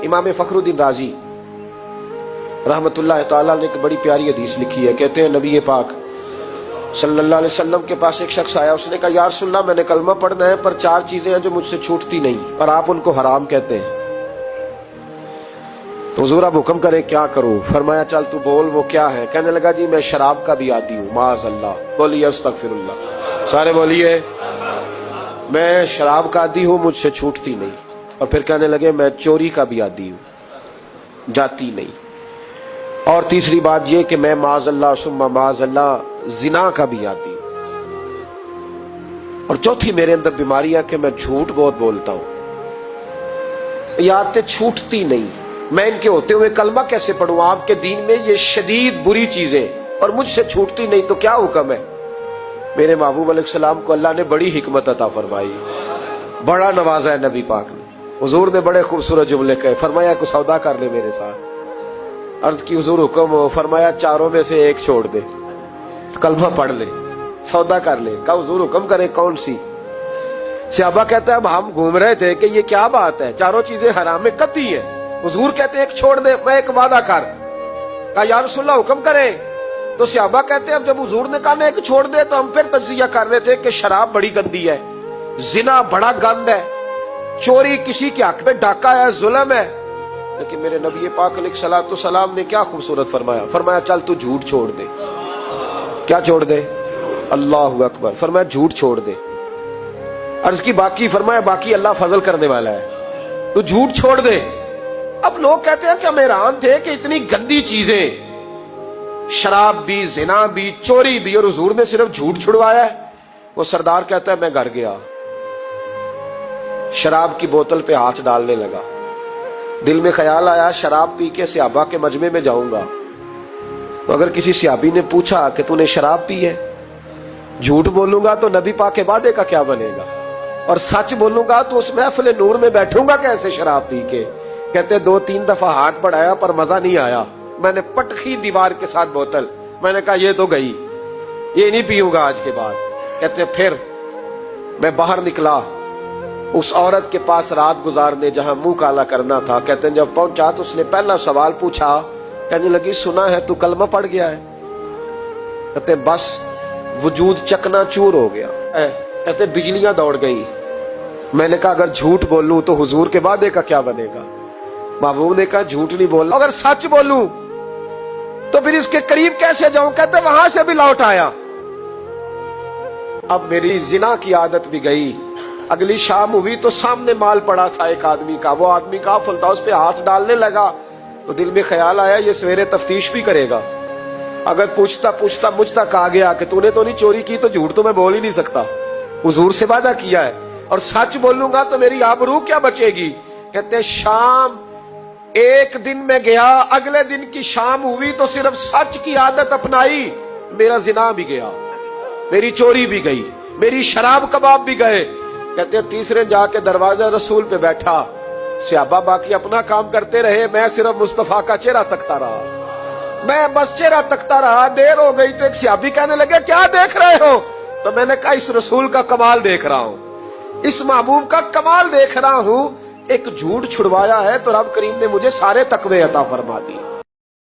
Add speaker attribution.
Speaker 1: इमाम फखरुद्दीन राजी रहमतुल्लाह ताला ने एक बड़ी प्यारी हदीस लिखी है। कहते हैं नबी पाक सल्लल्लाहु अलैहि वसल्लम के पास एक शख्स आया, उसने कहा या रसूलल्लाह मैंने कलमा पढ़ना है पर 4 चीजें हैं जो मुझसे छूटती नहीं और आप उनको हराम कहते हैं, तो हुजूर आप हुक्म करे क्या करूं? फरमाया चल तू बोल वो क्या है? कहने लगा जी मैं शराब का भी आदी हूं। माज़अल्लाह, बोलिए अस्तगफिरुल्लाह, सारे बोलिए मैं शराब का आदी हूं, मुझसे छूटती नहीं। और फिर कहने लगे मैं चोरी का भी आदी हूं, जाती नहीं। और तीसरी बात ये कि मैं माज़अल्लाह सुम्मा माज़अल्लाह जिना का भी आदी हूं। और चौथी मेरे अंदर बीमारी है कि मैं झूठ बहुत बोलता हूं। ये आदतें छूटती नहीं, मैं इनके होते हुए कलमा कैसे पढ़ूं? आपके दीन में ये शदीद बुरी चीजें और मुझसे छूटती नहीं, तो क्या हुक्म है? मेरे महबूब अलैहिस्सलाम को अल्लाह ने बड़ी हिकमत अता फरमाई, बड़ा नवाजा है नबी पाक ने। हुजूर ने बड़े खूबसूरत जुमले कहे, फरमाया को सौदा कर ले मेरे साथ। अर्ज की हुजूर हुक्म हो, फरमाया चारों में से एक छोड़ दे, कलमा पढ़ ले, सौदा कर ले। कहा हुजूर हुक्म करे कौन सी? सहाबा कहता है अब हम घूम रहे थे कि ये क्या बात है, चारों चीजें हराम में कतई है। हुजूर कहते एक छोड़ दे, मैं एक वादा कर। कहा या रसूलल्लाह हुक्म करे। तो सहाबा कहते अब जब हुजूर ने कहा ना एक छोड़ दे, तो हम फिर तज्जिया कर रहे थे कि शराब बड़ी गंदी है, जिना बड़ा गंद है, चोरी किसी के हक में डाका है, जुल्म है। लेकिन मेरे नबी पाक अलैहिस्सलातु सलाम ने क्या खूबसूरत फरमाया, फरमाया चल तू झूठ छोड़ दे। क्या छोड़ दे? अल्लाहु अकबर। फरमाया झूठ छोड़ दे। अर्ज की बाकी? फरमाया बाकी अल्लाह फजल करने वाला है, तू झूठ छोड़ दे। अब लोग कहते हैं कि हम हैरान थे कि इतनी गंदी चीजें, शराब भी, जिना भी, चोरी भी, और हुजूर ने सिर्फ झूठ छुड़वाया है। वो सरदार कहता है मैं घर गया, शराब की बोतल पे हाथ डालने लगा। दिल में ख्याल आया शराब पी के सहाबा के मजमे में जाऊंगा, तो अगर किसी सहाबी ने पूछा कि तूने शराब पी है, झूठ बोलूंगा तो नबी पाक के वादे का क्या बनेगा, और सच बोलूंगा तो उस महफिल नूर में बैठूंगा कैसे शराब पी के? कहते 2-3 दफा हाथ बढ़ाया पर मजा नहीं आया, मैंने पटखी दीवार के साथ बोतल, मैंने कहा ये तो गई, ये नहीं पीऊंगा आज के बाद। कहते फिर मैं बाहर निकला उस औरत के पास रात गुजारने जहां मुंह काला करना था। कहते जब पहुंचा तो उसने पहला सवाल पूछा, कहने लगी सुना है तू कलमा पढ़ गया है? कहते बस वजूद चकनाचूर हो गया। कहते बिजलियां दौड़ गई। मैंने कहा अगर झूठ बोलूं तो हुजूर के वादे का क्या बनेगा? महबूब ने कहा झूठ नहीं बोलना, अगर सच बोलूं तो फिर इसके करीब कैसे जाऊं? कहते वहां से भी लौट आया। अब मेरी जिना की आदत भी गई। अगली शाम हुई तो सामने माल पड़ा था एक आदमी का, वो आदमी का फलता उस पे हाथ डालने लगा, तो दिल में ख्याल आया ये सवेरे तफ्तीश भी करेगा। अगर पूछता पूछता मुझ तक आ गया कि तूने तो नहीं चोरी की, तो झूठ तो मैं बोल ही नहीं सकता, हुजूर से वादा किया है, और सच बोलूंगा तो मेरी आबरू क्या बचेगी। कहते शाम एक दिन में गया, अगले दिन की शाम हुई तो सिर्फ सच की आदत अपनाई, मेरा जिना भी गया, मेरी चोरी भी गई, मेरी शराब कबाब भी गए। कहते तीसरे जाके दरवाजा रसूल पे बैठा, सहाबा बाकी अपना काम करते रहे, मैं सिर्फ मुस्तफा का चेहरा तकता रहा, मैं बस चेहरा तकता रहा। देर हो गई तो एक सहाबी कहने लगे क्या देख रहे हो? तो मैंने कहा इस रसूल का कमाल देख रहा हूं, इस महबूब का कमाल देख रहा हूं। एक झूठ छुड़वाया है तो रब करीम ने मुझे सारे तकवे अता फरमा दिए।